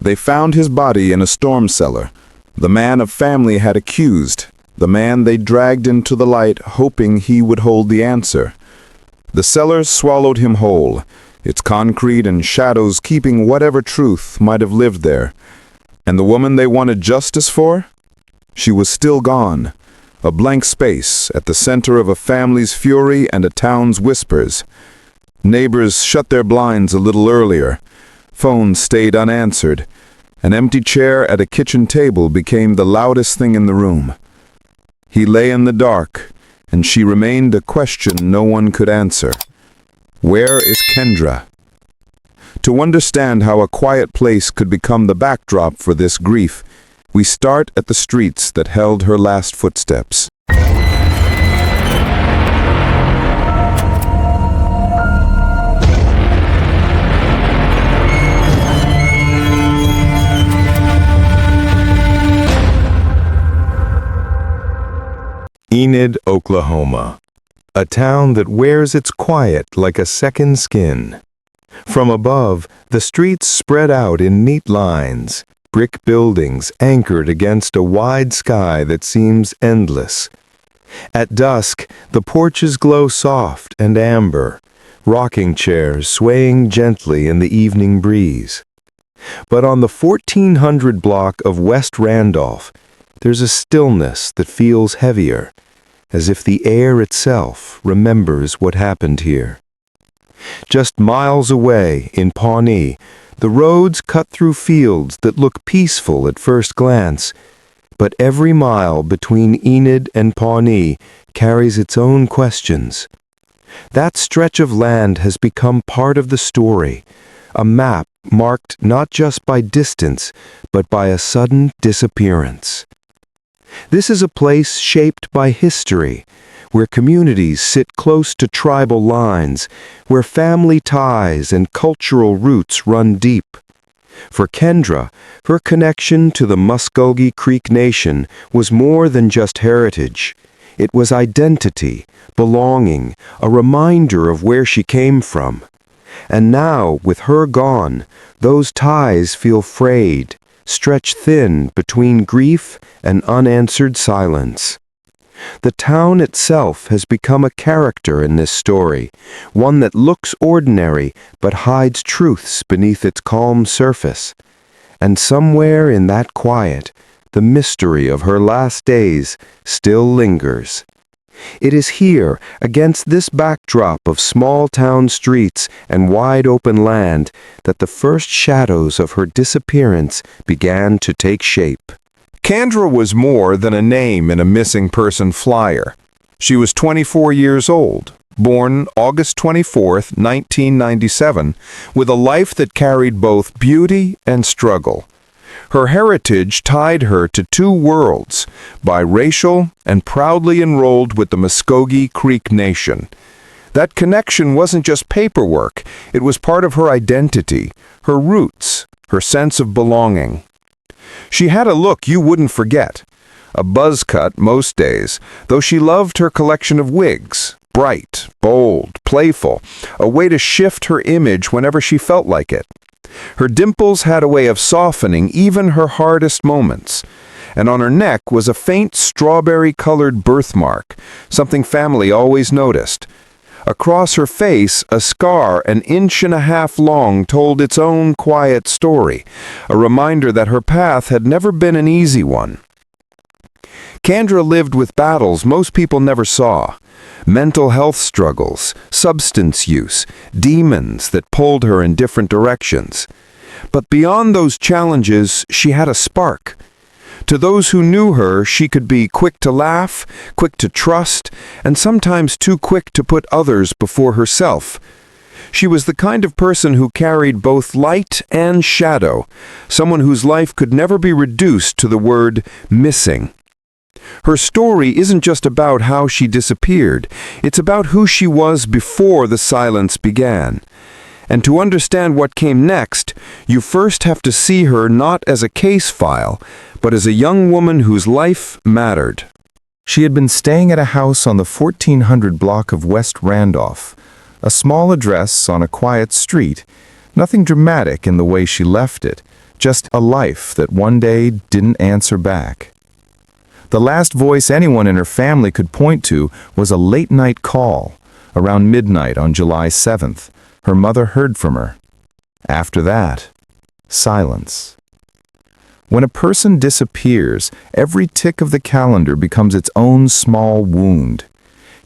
They found his body in a storm cellar. The man of family had accused, the man they dragged into the light, hoping he would hold the answer. The cellar swallowed him whole, its concrete and shadows keeping whatever truth might have lived there. And the woman they wanted justice for? She was still gone, a blank space at the center of a family's fury and a town's whispers. Neighbors shut their blinds a little earlier. Phones stayed unanswered. An empty chair at a kitchen table became the loudest thing in the room. He lay in the dark, and she remained a question no one could answer. Where is Kendra? To understand how a quiet place could become the backdrop for this grief, we start at the streets that held her last footsteps. Enid, Oklahoma, a town that wears its quiet like a second skin. From above, the streets spread out in neat lines, brick buildings anchored against a wide sky that seems endless. At dusk, the porches glow soft and amber, rocking chairs swaying gently in the evening breeze. But on the 1400 block of West Randolph, there's a stillness that feels heavier, as if the air itself remembers what happened here. Just miles away, in Pawnee, the roads cut through fields that look peaceful at first glance, but every mile between Enid and Pawnee carries its own questions. That stretch of land has become part of the story, a map marked not just by distance, but by a sudden disappearance. This is a place shaped by history, where communities sit close to tribal lines, where family ties and cultural roots run deep. For Kendra, her connection to the Muskogee Creek Nation was more than just heritage. It was identity, belonging, a reminder of where she came from. And now, with her gone, those ties feel frayed, stretch thin between grief and unanswered silence. The town itself has become a character in this story, one that looks ordinary but hides truths beneath its calm surface. And somewhere in that quiet, the mystery of her last days still lingers. It is here, against this backdrop of small-town streets and wide-open land, that the first shadows of her disappearance began to take shape. Kendra was more than a name in a missing person flyer. She was 24 years old, born August 24, 1997, with a life that carried both beauty and struggle. Her heritage tied her to two worlds, biracial and proudly enrolled with the Muskogee Creek Nation. That connection wasn't just paperwork, it was part of her identity, her roots, her sense of belonging. She had a look you wouldn't forget, a buzz cut most days, though she loved her collection of wigs, bright, bold, playful, a way to shift her image whenever she felt like it. Her dimples had a way of softening even her hardest moments, and on her neck was a faint strawberry-colored birthmark, something family always noticed. Across her face, a scar an inch and a half long told its own quiet story, a reminder that her path had never been an easy one. Kendra lived with battles most people never saw. Mental health struggles, substance use, demons that pulled her in different directions. But beyond those challenges, she had a spark. To those who knew her, she could be quick to laugh, quick to trust, and sometimes too quick to put others before herself. She was the kind of person who carried both light and shadow, someone whose life could never be reduced to the word missing. Her story isn't just about how she disappeared, it's about who she was before the silence began. And to understand what came next, you first have to see her not as a case file, but as a young woman whose life mattered. She had been staying at a house on the 1400 block of West Randolph, a small address on a quiet street, nothing dramatic in the way she left it, just a life that one day didn't answer back. The last voice anyone in her family could point to was a late-night call. Around midnight on July 7th, her mother heard from her. After that, silence. When a person disappears, every tick of the calendar becomes its own small wound.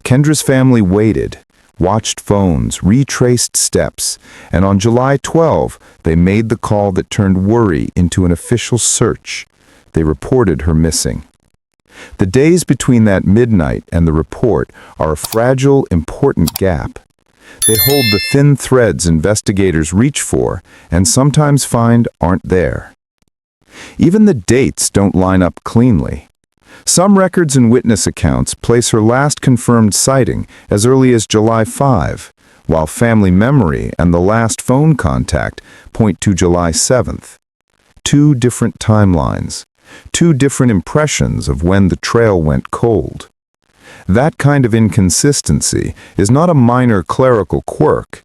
Kendra's family waited, watched phones, retraced steps, and on July 12, they made the call that turned worry into an official search. They reported her missing. The days between that midnight and the report are a fragile, important gap. They hold the thin threads investigators reach for and sometimes find aren't there. Even the dates don't line up cleanly. Some records and witness accounts place her last confirmed sighting as early as July 5, while family memory and the last phone contact point to July 7th. Two different timelines, two different impressions of when the trail went cold. That kind of inconsistency is not a minor clerical quirk.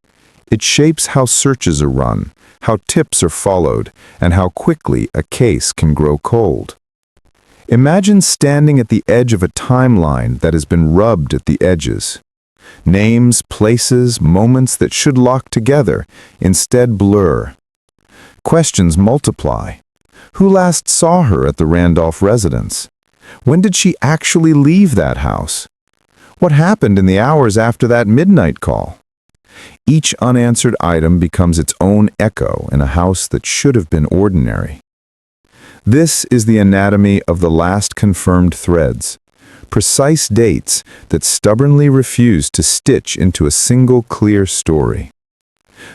It shapes how searches are run, how tips are followed, and how quickly a case can grow cold. Imagine standing at the edge of a timeline that has been rubbed at the edges. Names, places, moments that should lock together instead blur. Questions multiply. Who last saw her at the Randolph residence? When did she actually leave that house? What happened in the hours after that midnight call? Each unanswered item becomes its own echo in a house that should have been ordinary. This is the anatomy of the last confirmed threads, precise dates that stubbornly refuse to stitch into a single clear story.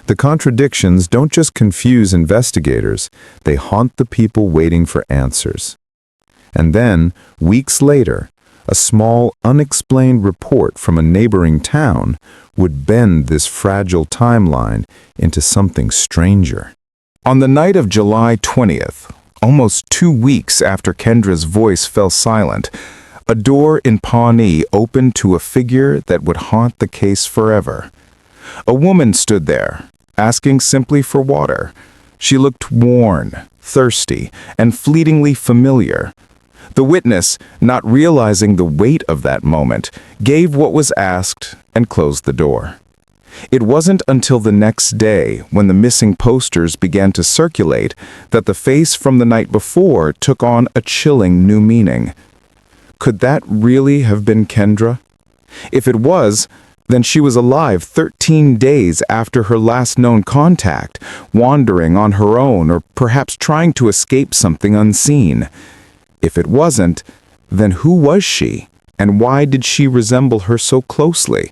The contradictions don't just confuse investigators, they haunt the people waiting for answers. And then, weeks later, a small, unexplained report from a neighboring town would bend this fragile timeline into something stranger. On the night of July 20th, almost 2 weeks after Kendra's voice fell silent, a door in Pawnee opened to a figure that would haunt the case forever. A woman stood there, asking simply for water. She looked worn, thirsty, and fleetingly familiar. The witness, not realizing the weight of that moment, gave what was asked and closed the door. It wasn't until the next day, when the missing posters began to circulate, that the face from the night before took on a chilling new meaning. Could that really have been Kendra? If it was, then she was alive 13 days after her last known contact, wandering on her own or perhaps trying to escape something unseen. If it wasn't, then who was she, and why did she resemble her so closely?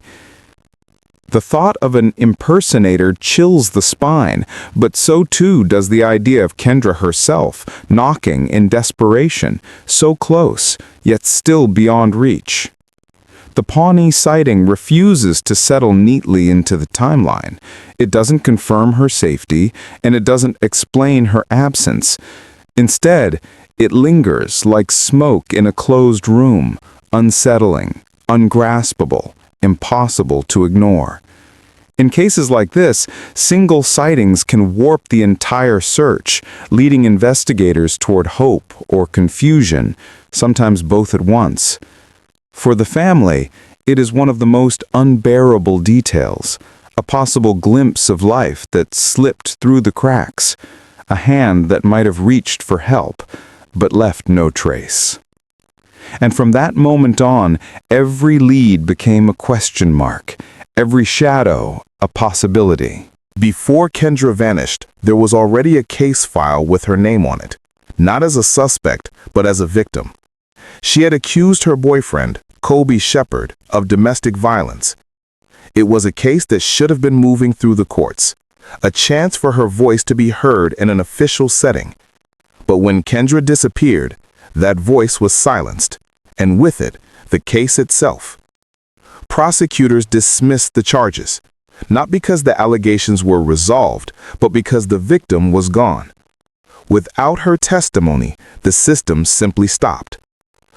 The thought of an impersonator chills the spine, but so too does the idea of Kendra herself, knocking in desperation, so close, yet still beyond reach. The Pawnee sighting refuses to settle neatly into the timeline. It doesn't confirm her safety, and it doesn't explain her absence. Instead, it lingers like smoke in a closed room, unsettling, ungraspable, impossible to ignore. In cases like this, single sightings can warp the entire search, leading investigators toward hope or confusion, sometimes both at once. For the family, it is one of the most unbearable details, a possible glimpse of life that slipped through the cracks, a hand that might have reached for help, but left no trace. And from that moment on, every lead became a question mark, every shadow a possibility. Before Kendra vanished, there was already a case file with her name on it, not as a suspect, but as a victim. She had accused her boyfriend, Colby Shepard, of domestic violence. It was a case that should have been moving through the courts, a chance for her voice to be heard in an official setting. But when Kendra disappeared, that voice was silenced, and with it, the case itself. Prosecutors dismissed the charges, not because the allegations were resolved, but because the victim was gone. Without her testimony, the system simply stopped.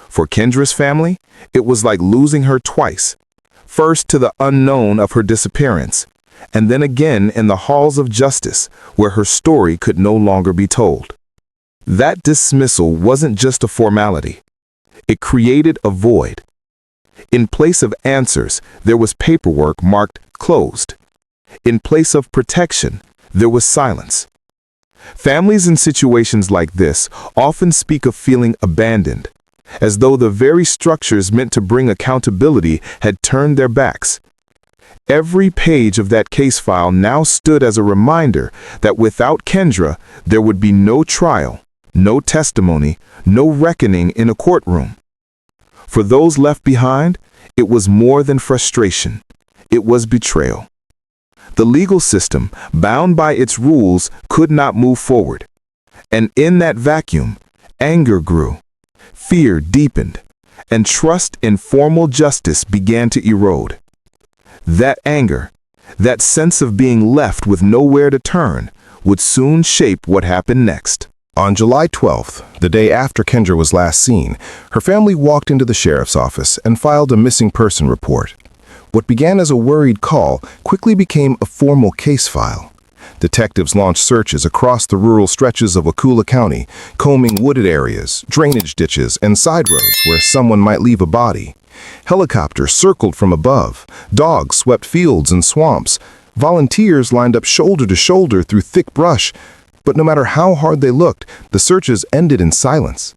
For Kendra's family, it was like losing her twice. First to the unknown of her disappearance, and then again in the halls of justice, where her story could no longer be told. That dismissal wasn't just a formality. It created a void. In place of answers, there was paperwork marked closed. In place of protection, there was silence. Families in situations like this often speak of feeling abandoned, as though the very structures meant to bring accountability had turned their backs. Every page of that case file now stood as a reminder that without Kendra, there would be no trial, no testimony, no reckoning in a courtroom. For those left behind, it was more than frustration. It was betrayal. The legal system, bound by its rules, could not move forward. And in that vacuum, anger grew, fear deepened, and trust in formal justice began to erode. That anger, that sense of being left with nowhere to turn, would soon shape what happened next. On July 12th, the day after Kendra was last seen, her family walked into the sheriff's office and filed a missing person report. What began as a worried call quickly became a formal case file. Detectives launched searches across the rural stretches of Wakula County, combing wooded areas, drainage ditches, and side roads where someone might leave a body. Helicopters circled from above, dogs swept fields and swamps, volunteers lined up shoulder to shoulder through thick brush, but no matter how hard they looked, the searches ended in silence.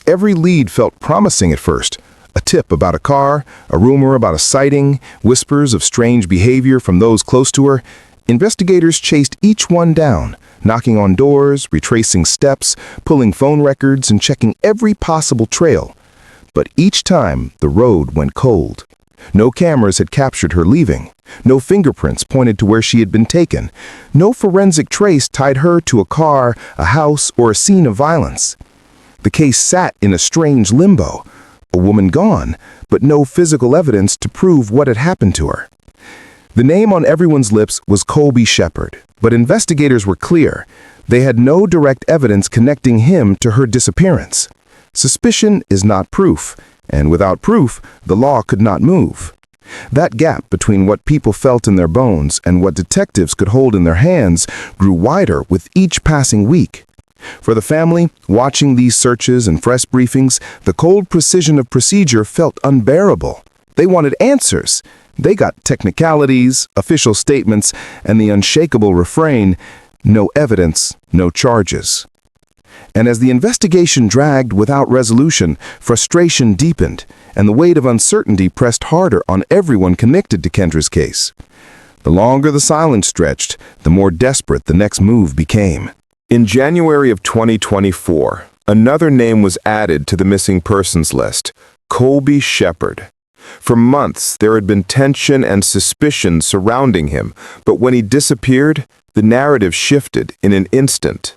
Every lead felt promising at first. A tip about a car, a rumor about a sighting, whispers of strange behavior from those close to her. Investigators chased each one down, knocking on doors, retracing steps, pulling phone records, and checking every possible trail. But each time, the road went cold. No cameras had captured her leaving. No fingerprints pointed to where she had been taken. No forensic trace tied her to a car, a house, or a scene of violence. The case sat in a strange limbo. A woman gone, but no physical evidence to prove what had happened to her. The name on everyone's lips was Colby Shepard, but investigators were clear. They had no direct evidence connecting him to her disappearance. Suspicion is not proof, and without proof, the law could not move. That gap between what people felt in their bones and what detectives could hold in their hands grew wider with each passing week. For the family, watching these searches and fresh briefings, the cold precision of procedure felt unbearable. They wanted answers. They got technicalities, official statements, and the unshakable refrain, no evidence, no charges. And as the investigation dragged without resolution, frustration deepened, and the weight of uncertainty pressed harder on everyone connected to Kendra's case. The longer the silence stretched, the more desperate the next move became. In January of 2024, another name was added to the missing persons list, Colby Shepard. For months, there had been tension and suspicion surrounding him, but when he disappeared, the narrative shifted in an instant.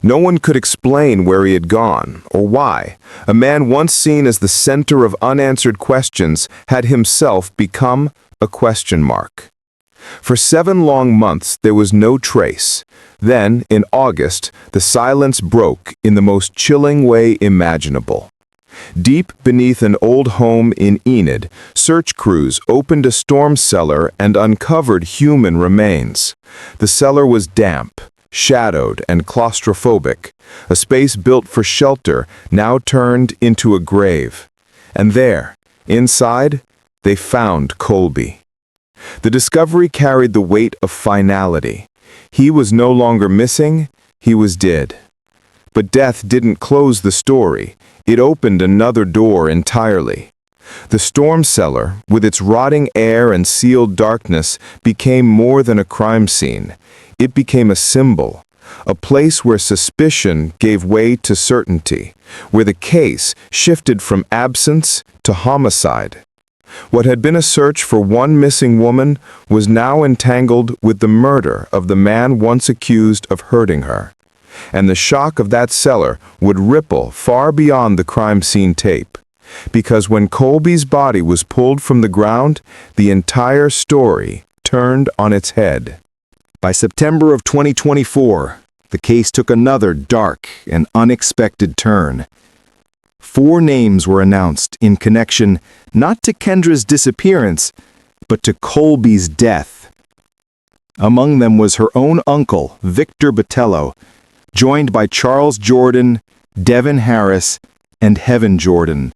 No one could explain where he had gone or why. A man once seen as the center of unanswered questions had himself become a question mark. For 7 long months, there was no trace. Then, in August, the silence broke in the most chilling way imaginable. Deep beneath an old home in Enid, search crews opened a storm cellar and uncovered human remains. The cellar was damp, shadowed, and claustrophobic, a space built for shelter now turned into a grave. And there, inside, they found Colby. The discovery carried the weight of finality. He was no longer missing, he was dead. But death didn't close the story. It opened another door entirely. The storm cellar, with its rotting air and sealed darkness, became more than a crime scene. It became a symbol, a place where suspicion gave way to certainty, where the case shifted from absence to homicide. What had been a search for one missing woman was now entangled with the murder of the man once accused of hurting her. And the shock of that cellar would ripple far beyond the crime scene tape. Because when Colby's body was pulled from the ground, the entire story turned on its head. By September of 2024, the case took another dark and unexpected turn. 4 names were announced in connection not to Kendra's disappearance, but to Colby's death. Among them was her own uncle, Victor Botello, joined by Charles Jordan, Devin Harris, and Heaven Jordan.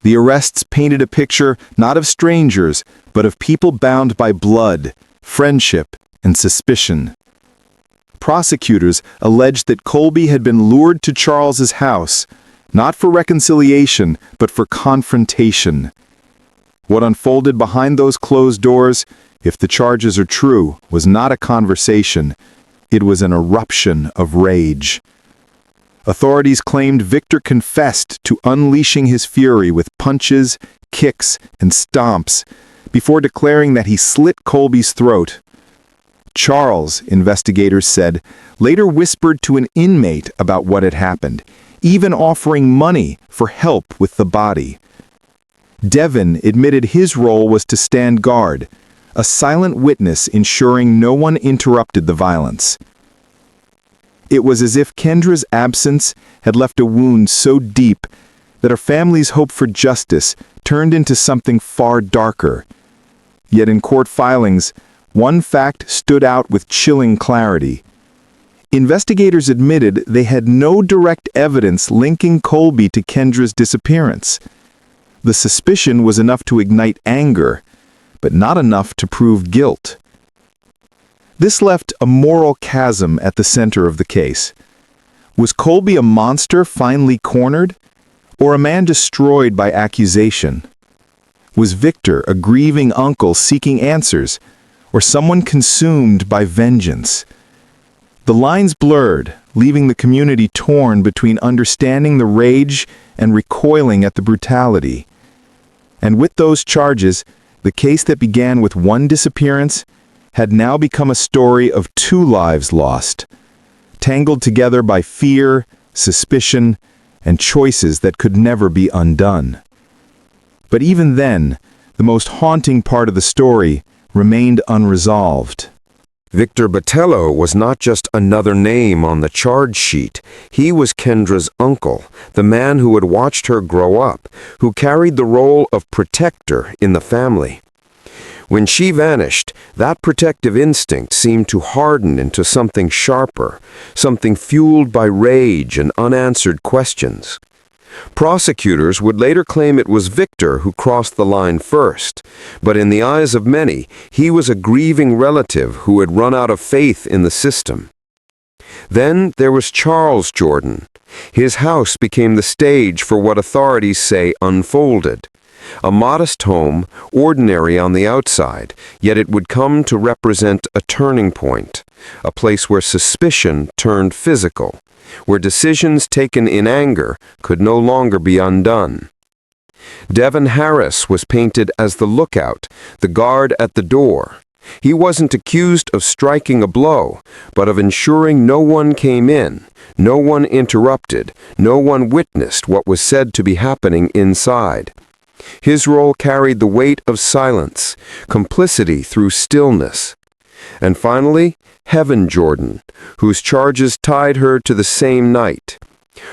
The arrests painted a picture not of strangers, but of people bound by blood, friendship, and suspicion. Prosecutors alleged that Colby had been lured to Charles's house, not for reconciliation, but for confrontation. What unfolded behind those closed doors, if the charges are true, was not a conversation. It was an eruption of rage. Authorities claimed Victor confessed to unleashing his fury with punches, kicks, and stomps, before declaring that he slit Colby's throat. Charles, investigators said, later whispered to an inmate about what had happened, even offering money for help with the body. Devin admitted his role was to stand guard, a silent witness ensuring no one interrupted the violence. It was as if Kendra's absence had left a wound so deep that her family's hope for justice turned into something far darker. Yet in court filings, one fact stood out with chilling clarity. Investigators admitted they had no direct evidence linking Colby to Kendra's disappearance. The suspicion was enough to ignite anger, but not enough to prove guilt. This left a moral chasm at the center of the case. Was Colby a monster finally cornered, or a man destroyed by accusation? Was Victor a grieving uncle seeking answers, or someone consumed by vengeance? The lines blurred, leaving the community torn between understanding the rage and recoiling at the brutality. And with those charges, the case that began with one disappearance had now become a story of two lives lost, tangled together by fear, suspicion, and choices that could never be undone. But even then, the most haunting part of the story remained unresolved. Victor Botello was not just another name on the charge sheet. He was Kendra's uncle, the man who had watched her grow up, who carried the role of protector in the family. When she vanished, that protective instinct seemed to harden into something sharper, something fueled by rage and unanswered questions. Prosecutors would later claim it was Victor who crossed the line first, but in the eyes of many, he was a grieving relative who had run out of faith in the system. Then there was Charles Jordan. His house became the stage for what authorities say unfolded. A modest home, ordinary on the outside, yet it would come to represent a turning point, a place where suspicion turned physical, where decisions taken in anger could no longer be undone. Devin Harris was painted as the lookout, the guard at the door. He wasn't accused of striking a blow, but of ensuring no one came in, no one interrupted, no one witnessed what was said to be happening inside. His role carried the weight of silence, complicity through stillness. And finally, Heaven Jordan, whose charges tied her to the same night.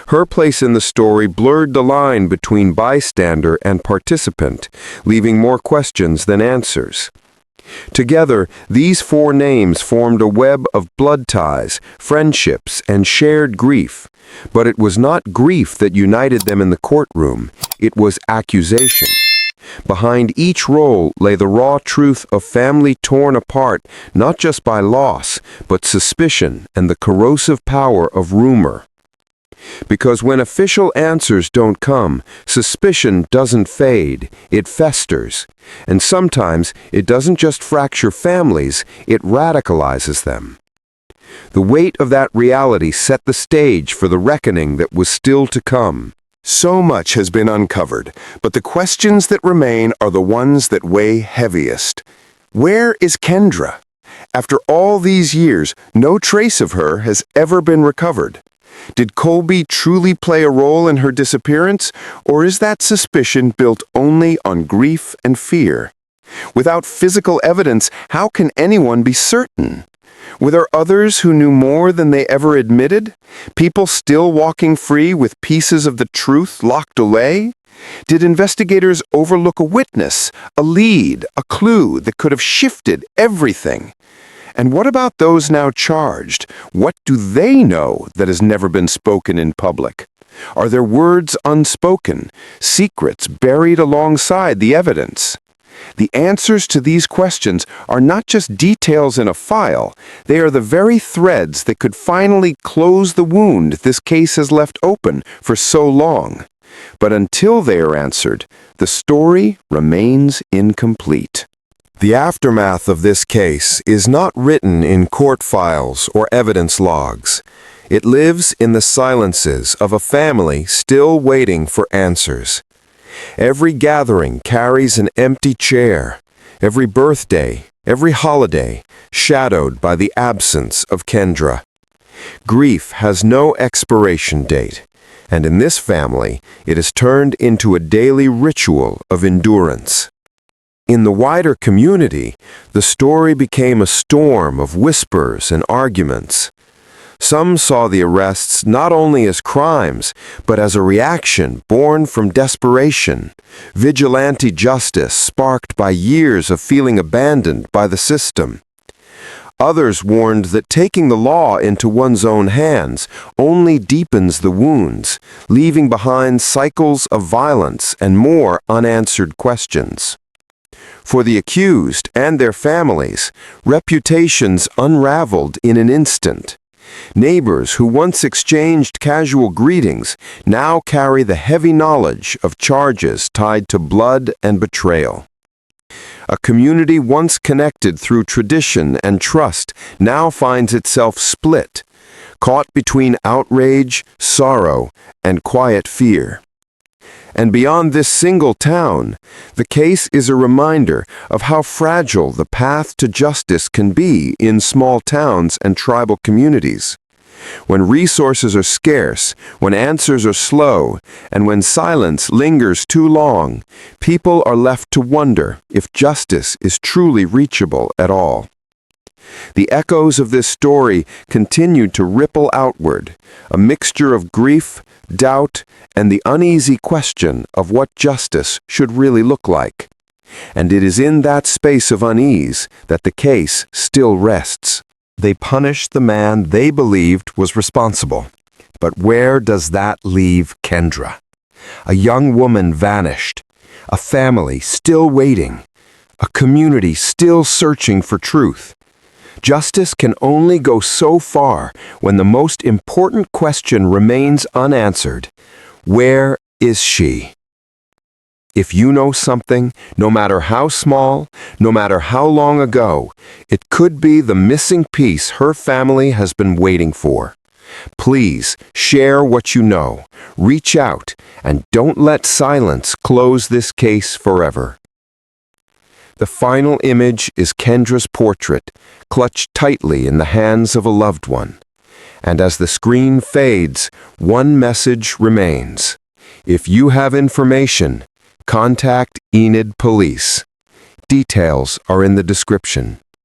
Her place in the story blurred the line between bystander and participant, leaving more questions than answers. Together, these four names formed a web of blood ties, friendships, and shared grief. But it was not grief that united them in the courtroom, it was accusation. Behind each role lay the raw truth of family torn apart not just by loss, but suspicion and the corrosive power of rumor. Because when official answers don't come, suspicion doesn't fade, it festers. And sometimes it doesn't just fracture families, it radicalizes them. The weight of that reality set the stage for the reckoning that was still to come. So much has been uncovered, but the questions that remain are the ones that weigh heaviest. Where is Kendra? After all these years, no trace of her has ever been recovered. Did Colby truly play a role in her disappearance, or is that suspicion built only on grief and fear? Without physical evidence, how can anyone be certain? Were there others who knew more than they ever admitted? People still walking free with pieces of the truth locked away? Did investigators overlook a witness, a lead, a clue that could have shifted everything? And what about those now charged? What do they know that has never been spoken in public? Are their words unspoken, secrets buried alongside the evidence? The answers to these questions are not just details in a file, they are the very threads that could finally close the wound this case has left open for so long. But until they are answered, the story remains incomplete. The aftermath of this case is not written in court files or evidence logs. It lives in the silences of a family still waiting for answers. Every gathering carries an empty chair, every birthday, every holiday, shadowed by the absence of Kendra. Grief has no expiration date, and in this family, it has turned into a daily ritual of endurance. In the wider community, the story became a storm of whispers and arguments. Some saw the arrests not only as crimes, but as a reaction born from desperation, vigilante justice sparked by years of feeling abandoned by the system. Others warned that taking the law into one's own hands only deepens the wounds, leaving behind cycles of violence and more unanswered questions. For the accused and their families, reputations unraveled in an instant. Neighbors who once exchanged casual greetings now carry the heavy knowledge of charges tied to blood and betrayal. A community once connected through tradition and trust now finds itself split, caught between outrage, sorrow, and quiet fear. And beyond this single town, the case is a reminder of how fragile the path to justice can be in small towns and tribal communities. When resources are scarce, when answers are slow, and when silence lingers too long, people are left to wonder if justice is truly reachable at all. The echoes of this story continued to ripple outward, a mixture of grief, doubt, and the uneasy question of what justice should really look like. And it is in that space of unease that the case still rests. They punished the man they believed was responsible. But where does that leave Kendra? A young woman vanished, a family still waiting, a community still searching for truth. Justice can only go so far when the most important question remains unanswered. Where is she? If you know something, no matter how small, no matter how long ago, it could be the missing piece her family has been waiting for. Please share what you know, reach out, and don't let silence close this case forever. The final image is Kendra's portrait, clutched tightly in the hands of a loved one. And as the screen fades, one message remains. If you have information, contact Enid Police. Details are in the description.